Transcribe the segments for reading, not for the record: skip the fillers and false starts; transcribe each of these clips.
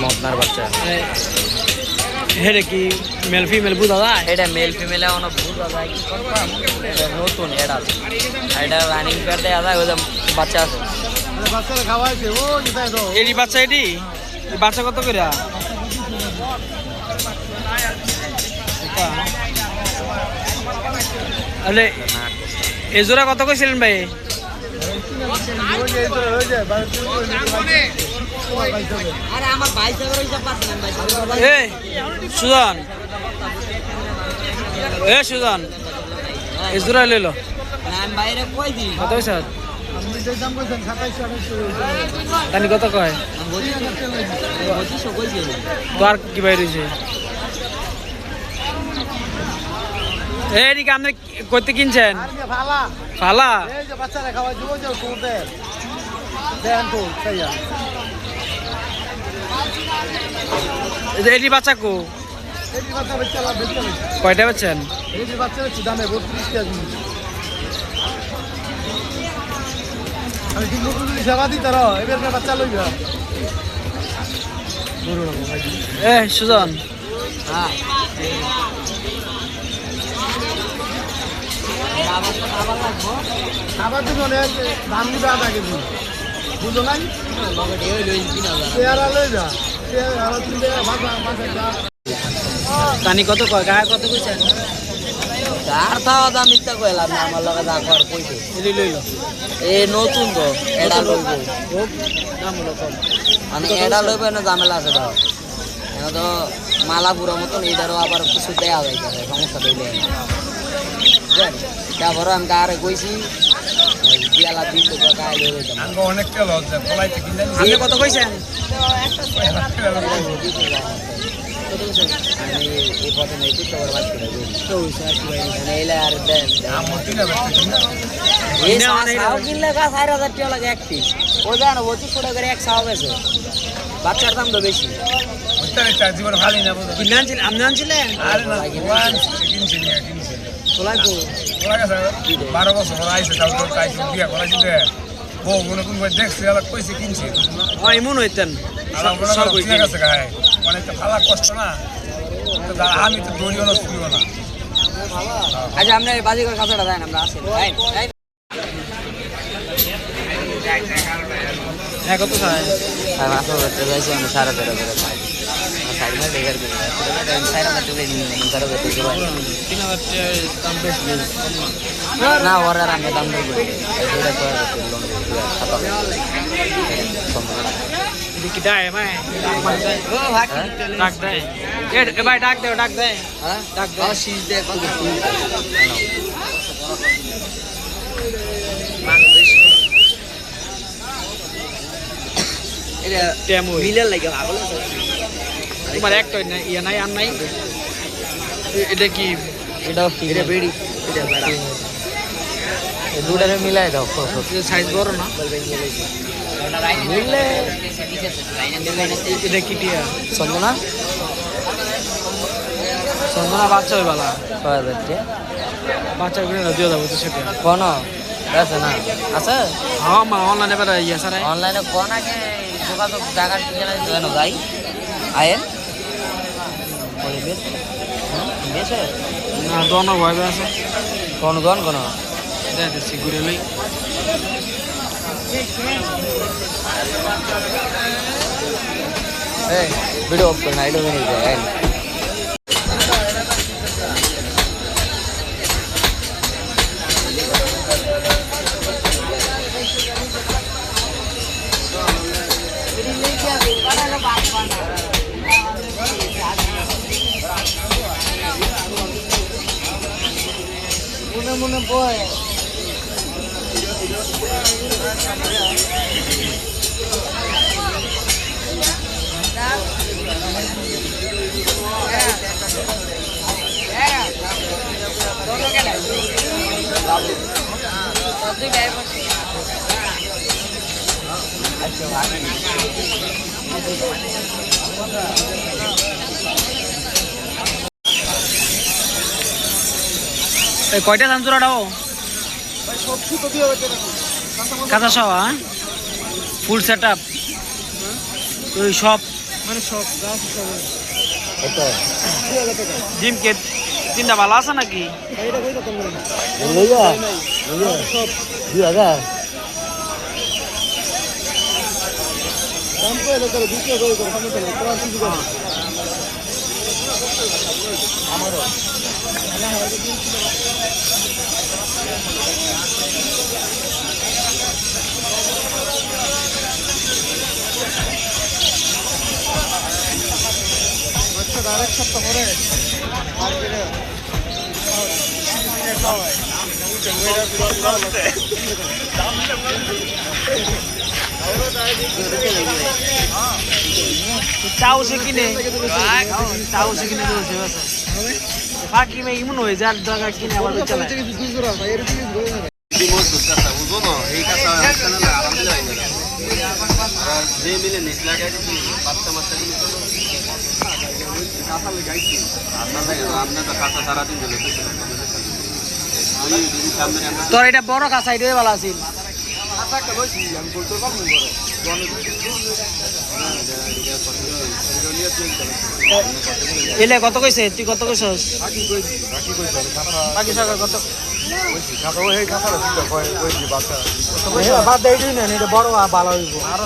মতনার বাচ্চা হেরে কি মেল ফিমেল বুঝা যায়? এটা মেল ফিমেল এখন বুঝা যায় কি করতাম, এটা নতুন এটা এটা রানিং পেয়ার দেওয়া যায়, ওই যে বাচ্চা আছে এডি বাচ্চা, এডি বাচ্চা কত করে? আরে এই জোড়া কত কইছিলেন ভাই? সুজন, সুজন এই জোড়া লইল কত স্যার? তানি কত কয়? তো আর কি বাইরে রয়েছে? এদিকে আপনি করতে কিনছেন? ফালা এটি বাচ্চা কো কয়টা বেচছেন? সুজন আবার তো মনে হয় দাম দিবে আধা কেজি, বুঝো নাই? কানি কত কয়? গায়ে কত কইছেন? আর খাওয়া দাম মিথ্যা কইলাম না, আমার লগে যা কর কইছে এলি লইল এ নতুন তো এটা লইব দাম হলো কম। মানে এটা লইব না, ঝামেলা আছে তো এটা তো মালা পুরো মতন, এটারও আবার কিছু দেওয়া যায় সমস্যা দিলে তারপর আমি কারে কইছি দিয়ালা দিন তো গায়ে লই দিতাম অনেকটা লজ্জা পলাইতে কিনে আপনি কত কইছেন? আমি এই পথে নেই তো তোর বাদ করে দিই তো নেইলে আর দেন এই সাও কিনলে গা 4000 টাকা লাগে এক পিস, ও জানো 25 টাকা করে এক সাও গেছে, বাচ্চার দাম তো বেশি। জীবন ভালোই না কিনে আনছিলেন? আপনি আনছিলেন? আরে না কিনছি নিয়ে কিনছি তোলাই কো 12 বছর আইসে তাও তো চাইছি বিয়া করাইছি রে বউ মনে কোন দেখছি আলাদা কইছে কিনছি এমন হইতেন সব ঠিক আছে গায়ে অনেকটা ভালো কষ্ট না, আমি তো দড়িও না শুনিও না। আচ্ছা আপনি বাজি করে কাছাটা দেন, আমরা আসি হ্যাঁ কত চাই? আর মাছ ধরতে যাইছি আমি 13.5 করে খাই সাইড মে বেকার করে সাইড মে তুলে নিন করে বেতে করে 3000 দাম বেশি না ওরা আমি দাম দেব এটা তো লোন খাতা কি ডাই ভাই? ও ভাই ডাক দেয় এ ভাই ডাক দেও, ডাক দেয় হ্যাঁ ডাক দেয় শীষ দে কত ফুল এটা টেমো মিলার লাগে ভালো তোমার একটা ইয়া নাই আর নাই? এটা কি? এটাও এটা বেড়ি এটা বেড়া এই দুটারে মিলাই দাও সাইজ বড় না? মিললে এটা কি টিয়া? সঞ্জনা সঞ্জনা বাচ্চা হই বালা 6000 টাকা বাচ্চা করে না দিয়ে দেবো তো সেটা কোন আছে না আছে হ্যাঁ মা অনলাইনে বেড়া ইয়া সারাই অনলাইনে কোন আগে যোগাযোগ জায়গা ঠিকানা দেন যাই আয়েন বলে বেশ বেশ না দোনো ভাবে আছে কোন কোন কোন দেখতে সিগুরে লই এই ভিডিও অফ করনা এটা নিয়ে যায় মনে বয় কয়টা ধান চূড়াটাও কাঁচা সব ফুল সেট আপ সব মানে সব গাছ সব কত ডিম কে তিনটা ভালো আছে নাকি লইয়া সব 2000 দাম তো এলো করে বিক্রি করে সমস্যা নেই তোমার কিছু করে আমারও আরেক সপ্তাহ পরে চাও সে কিনে চাও সে কিনে ফাঁকি মে ইমন হয়ে যার জায়গা কিনে আবার চালায় যে মিলে নিচ লাগাই দিচ্ছি বাচ্চা মাচ্চা কিনে আপনার তো খাতা সারাদিন দিল তোর এটা বড় কাঁচা এটাই ভালো আছিল এলে কত কইছে তুই কত কইছস বাকি টাকা কত বাদ দেই না এটা বড় ভালো হইব আরো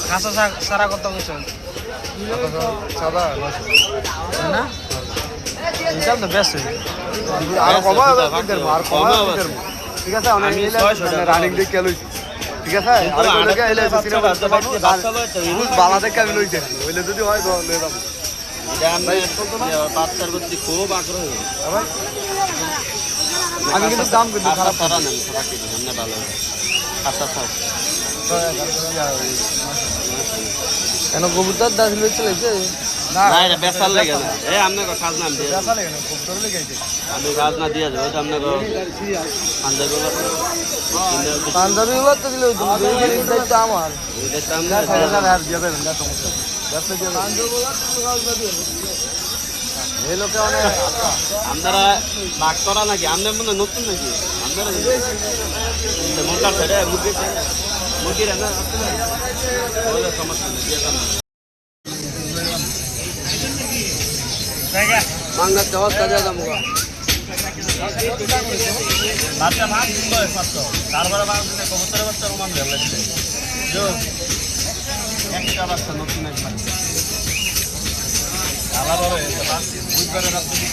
খাসা সারা কত কইছস না এটা তো বেশ আর কমা আর কমা ঠিক আছে আমি রানিং দিয়ে কেন ঠিক আছে আর কোনকে এলে সিনেমা বালা দেখে আমি লইতে হইলে যদি হয় লয়ে যাব এটা আমরা বাচ্চার প্রতি খুব আগ্রহ আমি কিন্তু দাম কিন্তু খারাপ সারা নেন সারা কি সামনে ভালো আচ্ছা থাক কেন কবুতর দাস লই চলেছে না এটা বেসাল লাগে না এই আমনে কো খাজনা দিয়ে বেসা লাগে না খুব ধরে লেগেছে আমি খাজনা দিয়ে দেব ওটা আমনে কো পাঞ্জাবি পাঞ্জাবি গুলো তো দিলে দায়িত্ব আমার ওইটা সামনে আর দিয়ে দেবেন না সমস্যা ব্যবসা দিয়ে এই লোকে অনেক আপনারা ভাগ করা নাকি আপনার মনে নতুন নাকি আপনারা মোটা ছেড়ে মুরগির না সমস্যা নেই দিয়ে দেন মাংনা দেওয়ার কাজে দামুগা বাচ্চা মাছ কিনবো মাত্র তারপরে মাছ দিলে কবুতরের বাচ্চা রোমান দেওয়া লাগছে একটা বাচ্চা নতুন এক বাচ্চা আলাদা বুধবারের রাত্রে